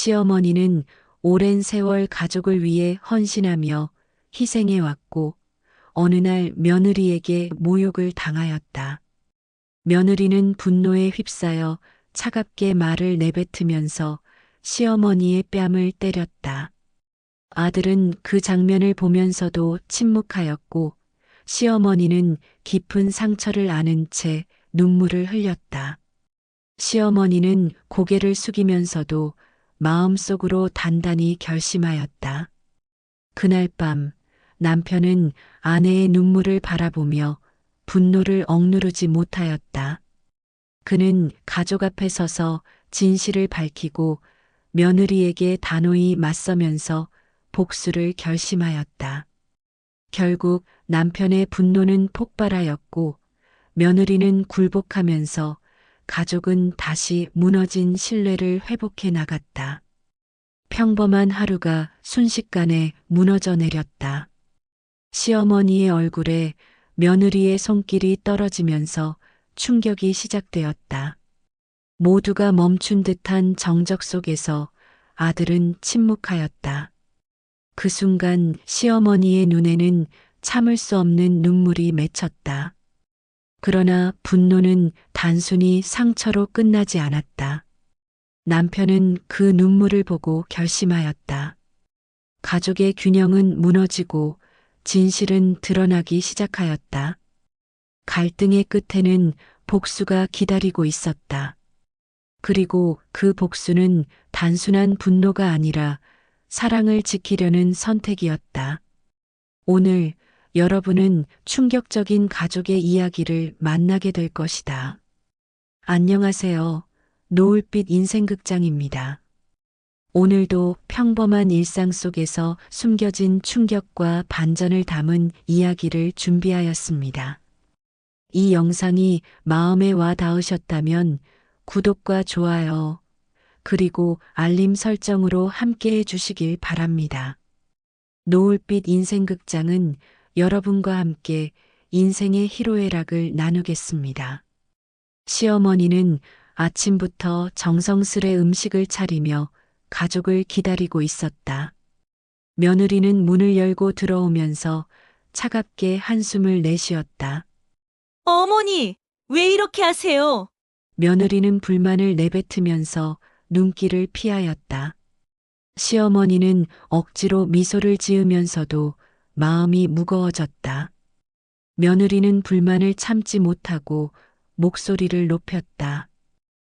시어머니는 오랜 세월 가족을 위해 헌신하며 희생해왔고 어느 날 며느리에게 모욕을 당하였다. 며느리는 분노에 휩싸여 차갑게 말을 내뱉으면서 시어머니의 뺨을 때렸다. 아들은 그 장면을 보면서도 침묵하였고 시어머니는 깊은 상처를 안은 채 눈물을 흘렸다. 시어머니는 고개를 숙이면서도 마음속으로 단단히 결심하였다. 그날 밤 남편은 아내의 눈물을 바라보며 분노를 억누르지 못하였다. 그는 가족 앞에 서서 진실을 밝히고 며느리에게 단호히 맞서면서 복수를 결심하였다. 결국 남편의 분노는 폭발하였고 며느리는 굴복하면서 가족은 다시 무너진 신뢰를 회복해 나갔다. 평범한 하루가 순식간에 무너져 내렸다. 시어머니의 얼굴에 며느리의 손길이 떨어지면서 충격이 시작되었다. 모두가 멈춘 듯한 정적 속에서 아들은 침묵하였다. 그 순간 시어머니의 눈에는 참을 수 없는 눈물이 맺혔다. 그러나 분노는 단순히 상처로 끝나지 않았다. 남편은 그 눈물을 보고 결심하였다. 가족의 균형은 무너지고 진실은 드러나기 시작하였다. 갈등의 끝에는 복수가 기다리고 있었다. 그리고 그 복수는 단순한 분노가 아니라 사랑을 지키려는 선택이었다. 오늘 여러분은 충격적인 가족의 이야기를 만나게 될 것이다. 안녕하세요. 노을빛 인생극장입니다. 오늘도 평범한 일상 속에서 숨겨진 충격과 반전을 담은 이야기를 준비하였습니다. 이 영상이 마음에 와 닿으셨다면 구독과 좋아요, 그리고 알림 설정으로 함께 해주시길 바랍니다. 노을빛 인생극장은 여러분과 함께 인생의 희로애락을 나누겠습니다. 시어머니는 아침부터 정성스레 음식을 차리며 가족을 기다리고 있었다. 며느리는 문을 열고 들어오면서 차갑게 한숨을 내쉬었다. 어머니, 왜 이렇게 하세요? 며느리는 불만을 내뱉으면서 눈길을 피하였다. 시어머니는 억지로 미소를 지으면서도 마음이 무거워졌다. 며느리는 불만을 참지 못하고 목소리를 높였다.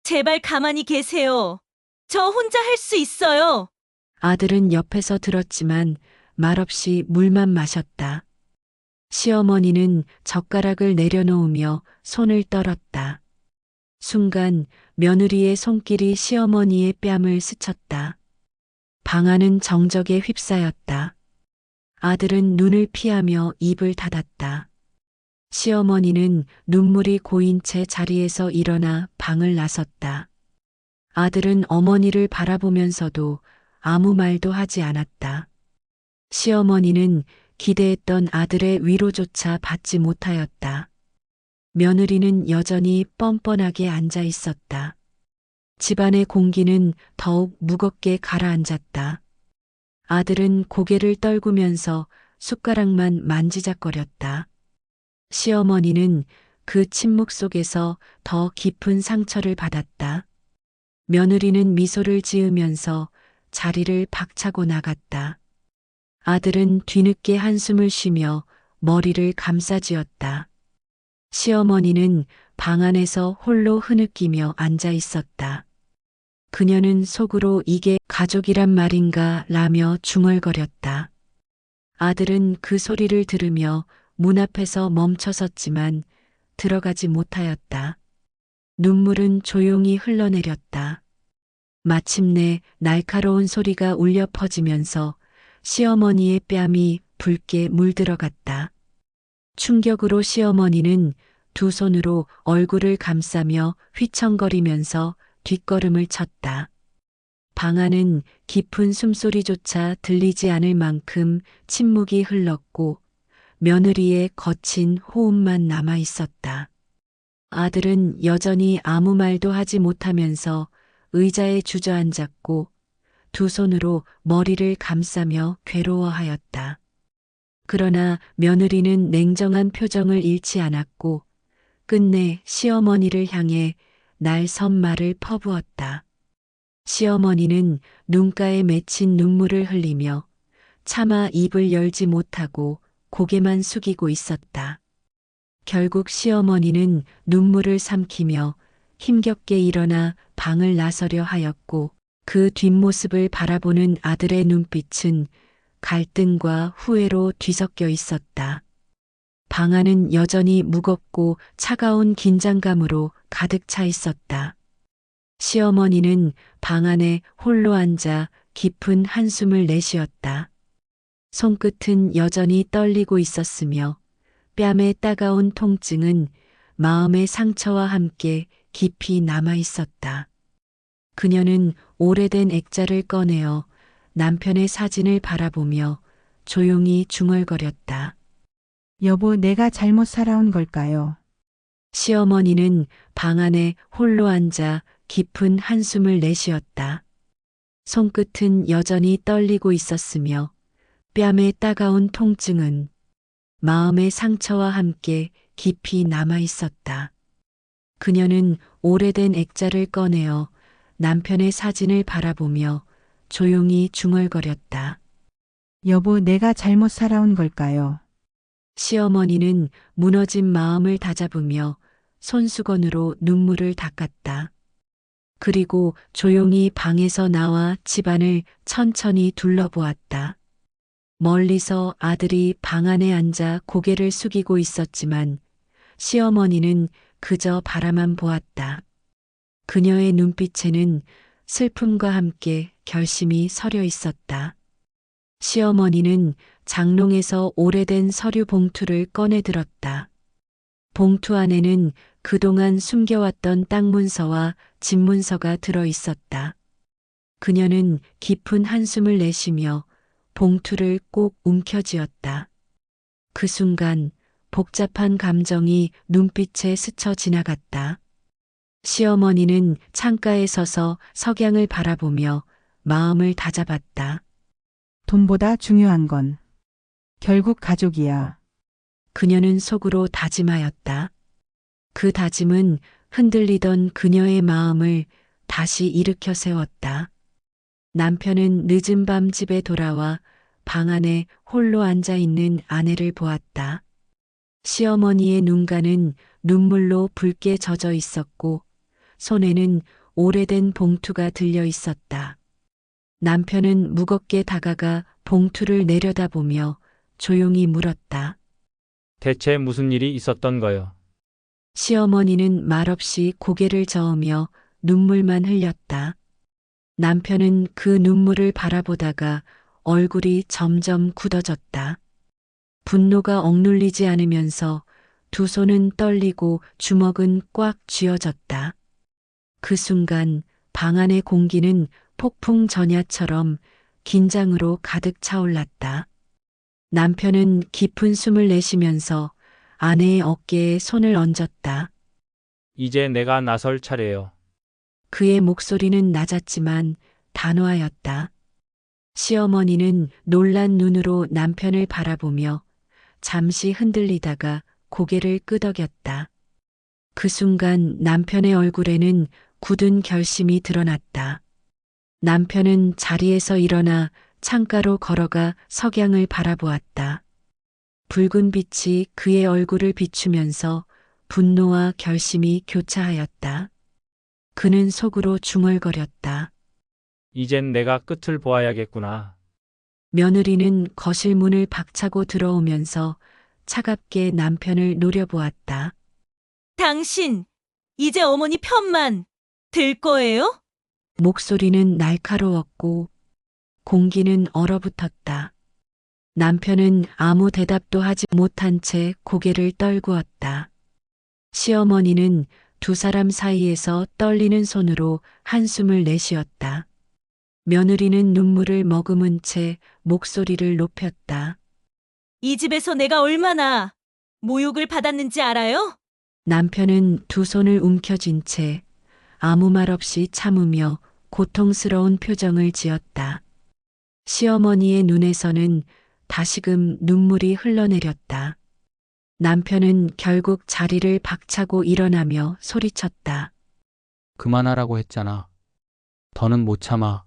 제발 가만히 계세요. 저 혼자 할 수 있어요. 아들은 옆에서 들었지만 말없이 물만 마셨다. 시어머니는 젓가락을 내려놓으며 손을 떨었다. 순간 며느리의 손길이 시어머니의 뺨을 스쳤다. 방 안은 정적에 휩싸였다. 아들은 눈을 피하며 입을 닫았다. 시어머니는 눈물이 고인 채 자리에서 일어나 방을 나섰다. 아들은 어머니를 바라보면서도 아무 말도 하지 않았다. 시어머니는 기대했던 아들의 위로조차 받지 못하였다. 며느리는 여전히 뻔뻔하게 앉아 있었다. 집안의 공기는 더욱 무겁게 가라앉았다. 아들은 고개를 떨구면서 숟가락만 만지작거렸다. 시어머니는 그 침묵 속에서 더 깊은 상처를 받았다. 며느리는 미소를 지으면서 자리를 박차고 나갔다. 아들은 뒤늦게 한숨을 쉬며 머리를 감싸쥐었다. 시어머니는 방 안에서 홀로 흐느끼며 앉아 있었다. 그녀는 속으로 이게 가족이란 말인가 라며 중얼거렸다. 아들은 그 소리를 들으며 문 앞에서 멈춰섰지만 들어가지 못하였다. 눈물은 조용히 흘러내렸다. 마침내 날카로운 소리가 울려 퍼지면서 시어머니의 뺨이 붉게 물들어갔다. 충격으로 시어머니는 두 손으로 얼굴을 감싸며 휘청거리면서 뒷걸음을 쳤다. 방 안은 깊은 숨소리조차 들리지 않을 만큼 침묵이 흘렀고 며느리의 거친 호흡만 남아 있었다. 아들은 여전히 아무 말도 하지 못하면서 의자에 주저앉았고 두 손으로 머리를 감싸며 괴로워하였다. 그러나 며느리는 냉정한 표정을 잃지 않았고 끝내 시어머니를 향해 날선말을 퍼부었다. 시어머니는 눈가에 맺힌 눈물을 흘리며 차마 입을 열지 못하고 고개만 숙이고 있었다. 결국 시어머니는 눈물을 삼키며 힘겹게 일어나 방을 나서려 하였고 그 뒷모습을 바라보는 아들의 눈빛은 갈등과 후회로 뒤섞여 있었다. 방 안은 여전히 무겁고 차가운 긴장감으로 가득 차 있었다. 시어머니는 방 안에 홀로 앉아 깊은 한숨을 내쉬었다. 손끝은 여전히 떨리고 있었으며 뺨에 따가운 통증은 마음의 상처와 함께 깊이 남아 있었다. 그녀는 오래된 액자를 꺼내어 남편의 사진을 바라보며 조용히 중얼거렸다. 여보, 내가 잘못 살아온 걸까요? 시어머니는 방 안에 홀로 앉아 깊은 한숨을 내쉬었다. 손끝은 여전히 떨리고 있었으며 뺨에 따가운 통증은 마음의 상처와 함께 깊이 남아 있었다. 그녀는 오래된 액자를 꺼내어 남편의 사진을 바라보며 조용히 중얼거렸다. 여보, 내가 잘못 살아온 걸까요? 시어머니는 무너진 마음을 다잡으며 손수건으로 눈물을 닦았다. 그리고 조용히 방에서 나와 집안을 천천히 둘러보았다. 멀리서 아들이 방 안에 앉아 고개를 숙이고 있었지만 시어머니는 그저 바라만 보았다. 그녀의 눈빛에는 슬픔과 함께 결심이 서려 있었다. 시어머니는 장롱에서 오래된 서류 봉투를 꺼내 들었다. 봉투 안에는 그동안 숨겨왔던 땅 문서와 집 문서가 들어 있었다. 그녀는 깊은 한숨을 내쉬며 봉투를 꼭 움켜쥐었다. 그 순간 복잡한 감정이 눈빛에 스쳐 지나갔다. 시어머니는 창가에 서서 석양을 바라보며 마음을 다잡았다. 돈보다 중요한 건 결국 가족이야. 그녀는 속으로 다짐하였다. 그 다짐은 흔들리던 그녀의 마음을 다시 일으켜 세웠다. 남편은 늦은 밤 집에 돌아와 방 안에 홀로 앉아 있는 아내를 보았다. 시어머니의 눈가는 눈물로 붉게 젖어 있었고 손에는 오래된 봉투가 들려 있었다. 남편은 무겁게 다가가 봉투를 내려다보며 조용히 물었다. 대체 무슨 일이 있었던 거요? 시어머니는 말없이 고개를 저으며 눈물만 흘렸다. 남편은 그 눈물을 바라보다가 얼굴이 점점 굳어졌다. 분노가 억눌리지 않으면서 두 손은 떨리고 주먹은 꽉 쥐어졌다. 그 순간 방 안의 공기는 폭풍 전야처럼 긴장으로 가득 차올랐다. 남편은 깊은 숨을 내쉬면서 아내의 어깨에 손을 얹었다. 이제 내가 나설 차례요. 그의 목소리는 낮았지만 단호하였다. 시어머니는 놀란 눈으로 남편을 바라보며 잠시 흔들리다가 고개를 끄덕였다. 그 순간 남편의 얼굴에는 굳은 결심이 드러났다. 남편은 자리에서 일어나 창가로 걸어가 석양을 바라보았다. 붉은 빛이 그의 얼굴을 비추면서 분노와 결심이 교차하였다. 그는 속으로 중얼거렸다. 이젠 내가 끝을 보아야겠구나. 며느리는 거실 문을 박차고 들어오면서 차갑게 남편을 노려보았다. 당신, 이제 어머니 편만 들 거예요? 목소리는 날카로웠고 공기는 얼어붙었다. 남편은 아무 대답도 하지 못한 채 고개를 떨구었다. 시어머니는 두 사람 사이에서 떨리는 손으로 한숨을 내쉬었다. 며느리는 눈물을 머금은 채 목소리를 높였다. 이 집에서 내가 얼마나 모욕을 받았는지 알아요? 남편은 두 손을 움켜쥔 채 아무 말 없이 참으며 고통스러운 표정을 지었다. 시어머니의 눈에서는 다시금 눈물이 흘러내렸다. 남편은 결국 자리를 박차고 일어나며 소리쳤다. 그만하라고 했잖아. 더는 못 참아.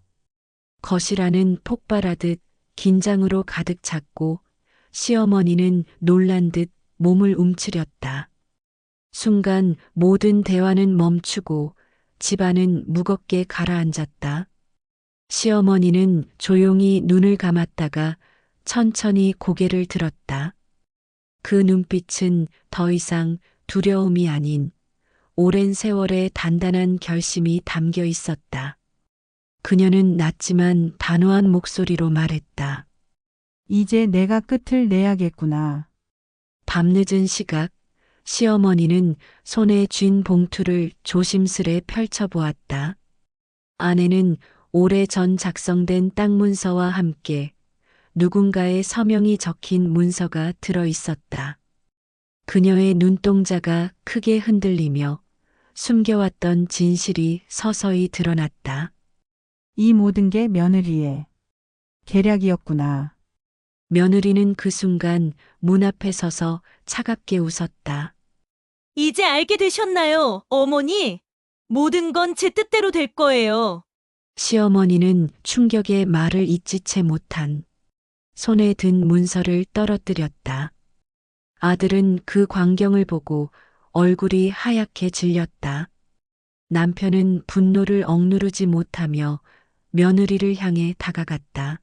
거실 안은 폭발하듯 긴장으로 가득 찼고 시어머니는 놀란 듯 몸을 움츠렸다. 순간 모든 대화는 멈추고 집안은 무겁게 가라앉았다. 시어머니는 조용히 눈을 감았다가 천천히 고개를 들었다. 그 눈빛은 더 이상 두려움이 아닌 오랜 세월의 단단한 결심이 담겨 있었다. 그녀는 낮지만 단호한 목소리로 말했다. 이제 내가 끝을 내야겠구나. 밤늦은 시각, 시어머니는 손에 쥔 봉투를 조심스레 펼쳐보았다. 안에는 오래전 작성된 땅 문서와 함께 누군가의 서명이 적힌 문서가 들어 있었다. 그녀의 눈동자가 크게 흔들리며 숨겨왔던 진실이 서서히 드러났다. 이 모든 게 며느리의 계략이었구나. 며느리는 그 순간 문 앞에 서서 차갑게 웃었다. 이제 알게 되셨나요, 어머니? 모든 건 제 뜻대로 될 거예요. 시어머니는 충격에 말을 잇지 채 못한 손에 든 문서를 떨어뜨렸다. 아들은 그 광경을 보고 얼굴이 하얗게 질렸다. 남편은 분노를 억누르지 못하며 며느리를 향해 다가갔다.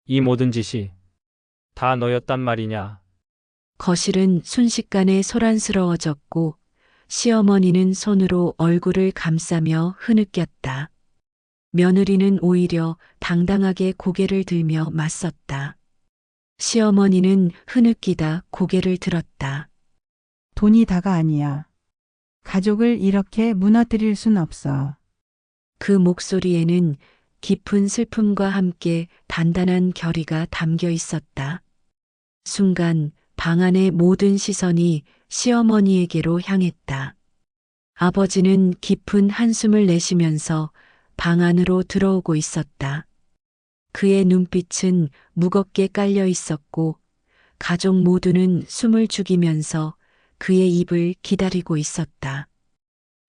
이 모든 짓이 다 너였단 말이냐? 거실은 순식간에 소란스러워졌고 시어머니는 손으로 얼굴을 감싸며 흐느꼈다. 며느리는 오히려 당당하게 고개를 들며 맞섰다. 시어머니는 흐느끼다 고개를 들었다. 돈이 다가 아니야. 가족을 이렇게 무너뜨릴 순 없어. 그 목소리에는 깊은 슬픔과 함께 단단한 결의가 담겨 있었다. 순간 방 안의 모든 시선이 시어머니에게로 향했다. 아버지는 깊은 한숨을 내쉬면서 방 안으로 들어오고 있었다. 그의 눈빛은 무겁게 깔려 있었고 가족 모두는 숨을 죽이면서 그의 입을 기다리고 있었다.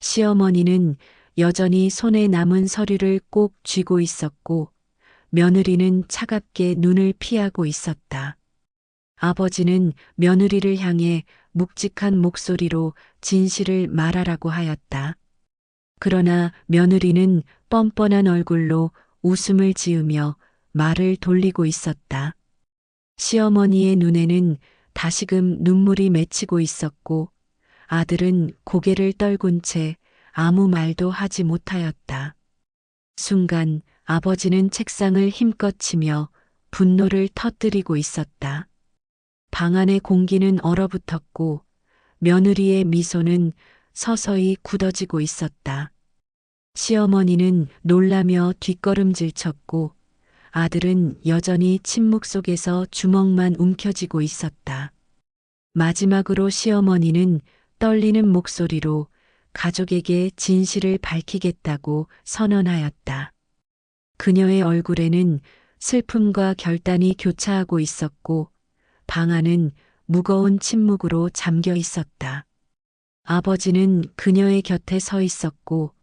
시어머니는 여전히 손에 남은 서류를 꼭 쥐고 있었고 며느리는 차갑게 눈을 피하고 있었다. 아버지는 며느리를 향해 묵직한 목소리로 진실을 말하라고 하였다. 그러나 며느리는 뻔뻔한 얼굴로 웃음을 지으며 말을 돌리고 있었다. 시어머니의 눈에는 다시금 눈물이 맺히고 있었고 아들은 고개를 떨군 채 아무 말도 하지 못하였다. 순간 아버지는 책상을 힘껏 치며 분노를 터뜨리고 있었다. 방 안의 공기는 얼어붙었고 며느리의 미소는 서서히 굳어지고 있었다. 시어머니는 놀라며 뒷걸음질 쳤고 아들은 여전히 침묵 속에서 주먹만 움켜쥐고 있었다. 마지막으로 시어머니는 떨리는 목소리로 가족에게 진실을 밝히겠다고 선언하였다. 그녀의 얼굴에는 슬픔과 결단이 교차하고 있었고 방 안은 무거운 침묵으로 잠겨 있었다. 아버지는 그녀의 곁에 서 있었고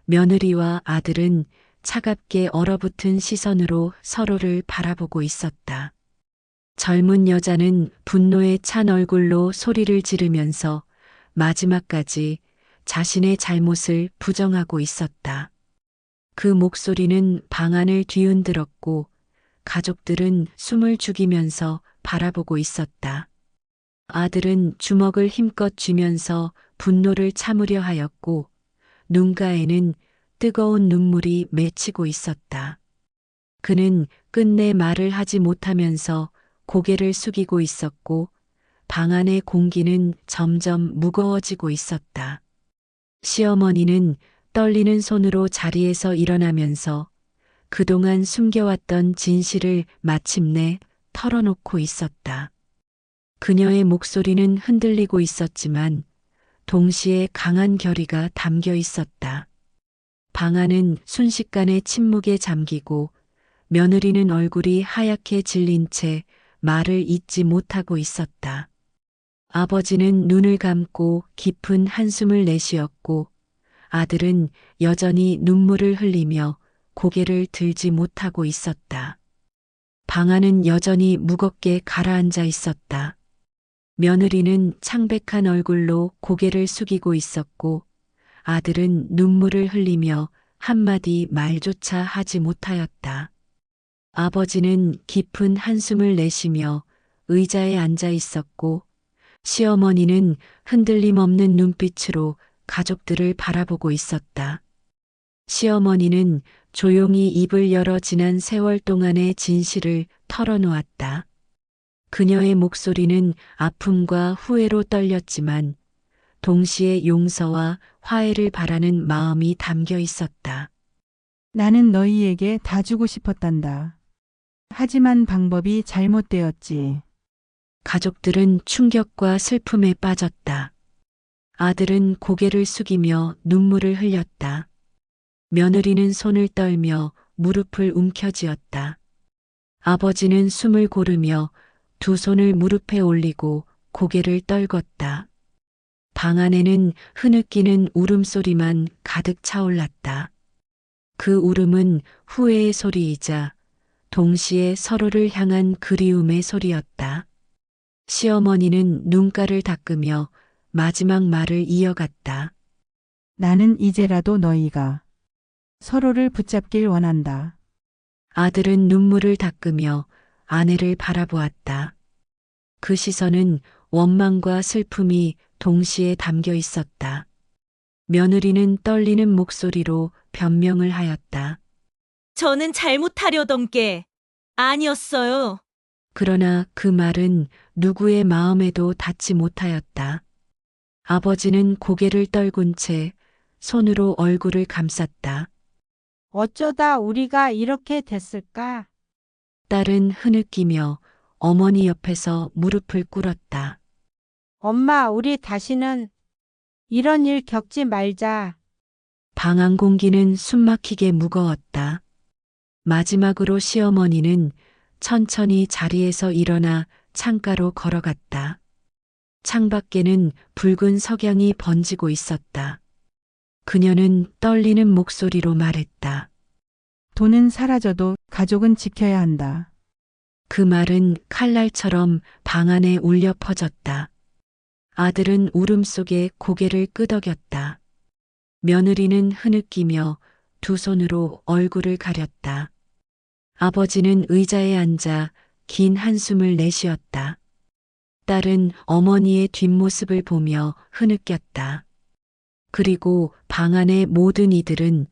며느리와 아들은 차갑게 얼어붙은 시선으로 서로를 바라보고 있었다. 젊은 여자는 분노에 찬 얼굴로 소리를 지르면서 마지막까지 자신의 잘못을 부정하고 있었다. 그 목소리는 방 안을 뒤흔들었고 가족들은 숨을 죽이면서 바라보고 있었다. 아들은 주먹을 힘껏 쥐면서 분노를 참으려 하였고 눈가에는 뜨거운 눈물이 맺히고 있었다. 그는 끝내 말을 하지 못하면서 고개를 숙이고 있었고 방 안의 공기는 점점 무거워지고 있었다. 시어머니는 떨리는 손으로 자리에서 일어나면서 그동안 숨겨왔던 진실을 마침내 털어놓고 있었다. 그녀의 목소리는 흔들리고 있었지만 동시에 강한 결의가 담겨 있었다. 방 안은 순식간에 침묵에 잠기고 며느리는 얼굴이 하얗게 질린 채 말을 잇지 못하고 있었다. 아버지는 눈을 감고 깊은 한숨을 내쉬었고 아들은 여전히 눈물을 흘리며 고개를 들지 못하고 있었다. 방 안은 여전히 무겁게 가라앉아 있었다. 며느리는 창백한 얼굴로 고개를 숙이고 있었고 아들은 눈물을 흘리며 한마디 말조차 하지 못하였다. 아버지는 깊은 한숨을 내쉬며 의자에 앉아 있었고 시어머니는 흔들림 없는 눈빛으로 가족들을 바라보고 있었다. 시어머니는 조용히 입을 열어 지난 세월 동안의 진실을 털어놓았다. 그녀의 목소리는 아픔과 후회로 떨렸지만 동시에 용서와 화해를 바라는 마음이 담겨 있었다. 나는 너희에게 다 주고 싶었단다. 하지만 방법이 잘못되었지. 가족들은 충격과 슬픔에 빠졌다. 아들은 고개를 숙이며 눈물을 흘렸다. 며느리는 손을 떨며 무릎을 움켜쥐었다. 아버지는 숨을 고르며 두 손을 무릎에 올리고 고개를 떨궜다. 방 안에는 흐느끼는 울음소리만 가득 차올랐다. 그 울음은 후회의 소리이자 동시에 서로를 향한 그리움의 소리였다. 시어머니는 눈가를 닦으며 마지막 말을 이어갔다. 나는 이제라도 너희가 서로를 붙잡길 원한다. 아들은 눈물을 닦으며 아내를 바라보았다. 그 시선은 원망과 슬픔이 동시에 담겨 있었다. 며느리는 떨리는 목소리로 변명을 하였다. 저는 잘못하려던 게 아니었어요. 그러나 그 말은 누구의 마음에도 닿지 못하였다. 아버지는 고개를 떨군 채 손으로 얼굴을 감쌌다. 어쩌다 우리가 이렇게 됐을까? 딸은 흐느끼며 어머니 옆에서 무릎을 꿇었다. 엄마, 우리 다시는 이런 일 겪지 말자. 방 안 공기는 숨막히게 무거웠다. 마지막으로 시어머니는 천천히 자리에서 일어나 창가로 걸어갔다. 창밖에는 붉은 석양이 번지고 있었다. 그녀는 떨리는 목소리로 말했다. 돈은 사라져도 가족은 지켜야 한다. 그 말은 칼날처럼 방 안에 울려 퍼졌다. 아들은 울음 속에 고개를 끄덕였다. 며느리는 흐느끼며 두 손으로 얼굴을 가렸다. 아버지는 의자에 앉아 긴 한숨을 내쉬었다. 딸은 어머니의 뒷모습을 보며 흐느꼈다. 그리고 방 안의 모든 이들은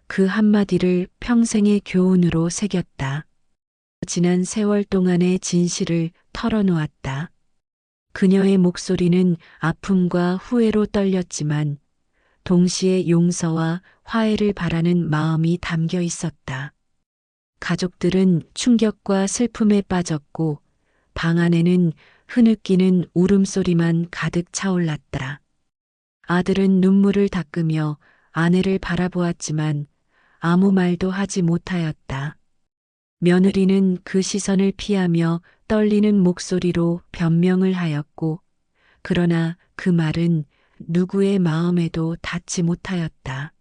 그 한마디를 평생의 교훈으로 새겼다. 지난 세월 동안의 진실을 털어놓았다. 그녀의 목소리는 아픔과 후회로 떨렸지만 동시에 용서와 화해를 바라는 마음이 담겨 있었다. 가족들은 충격과 슬픔에 빠졌고 방 안에는 흐느끼는 울음소리만 가득 차올랐다. 아들은 눈물을 닦으며 아내를 바라보았지만 아무 말도 하지 못하였다. 며느리는 그 시선을 피하며 떨리는 목소리로 변명을 하였고, 그러나 그 말은 누구의 마음에도 닿지 못하였다.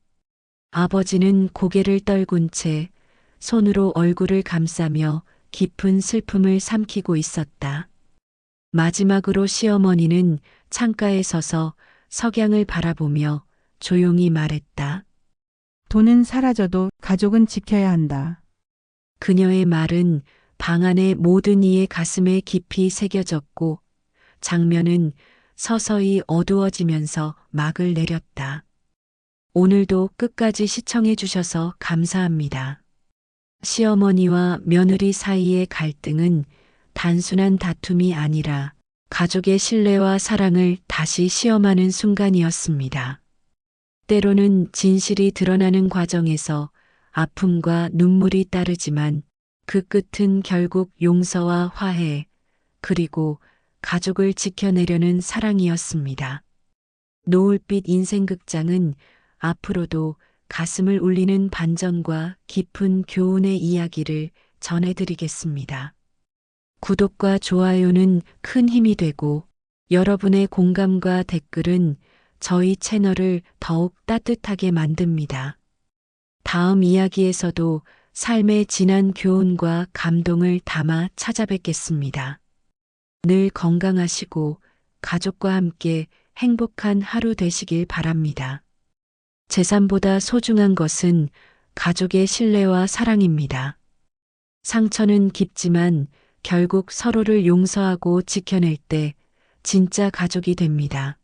아버지는 고개를 떨군 채 손으로 얼굴을 감싸며 깊은 슬픔을 삼키고 있었다. 마지막으로 시어머니는 창가에 서서 석양을 바라보며 조용히 말했다. 돈은 사라져도 가족은 지켜야 한다. 그녀의 말은 방 안의 모든 이의 가슴에 깊이 새겨졌고 장면은 서서히 어두워지면서 막을 내렸다. 오늘도 끝까지 시청해 주셔서 감사합니다. 시어머니와 며느리 사이의 갈등은 단순한 다툼이 아니라 가족의 신뢰와 사랑을 다시 시험하는 순간이었습니다. 때로는 진실이 드러나는 과정에서 아픔과 눈물이 따르지만 그 끝은 결국 용서와 화해, 그리고 가족을 지켜내려는 사랑이었습니다. 노을빛 인생극장은 앞으로도 가슴을 울리는 반전과 깊은 교훈의 이야기를 전해드리겠습니다. 구독과 좋아요는 큰 힘이 되고 여러분의 공감과 댓글은 저희 채널을 더욱 따뜻하게 만듭니다. 다음 이야기에서도 삶의 진한 교훈과 감동을 담아 찾아뵙겠습니다. 늘 건강하시고 가족과 함께 행복한 하루 되시길 바랍니다. 재산보다 소중한 것은 가족의 신뢰와 사랑입니다. 상처는 깊지만 결국 서로를 용서하고 지켜낼 때 진짜 가족이 됩니다.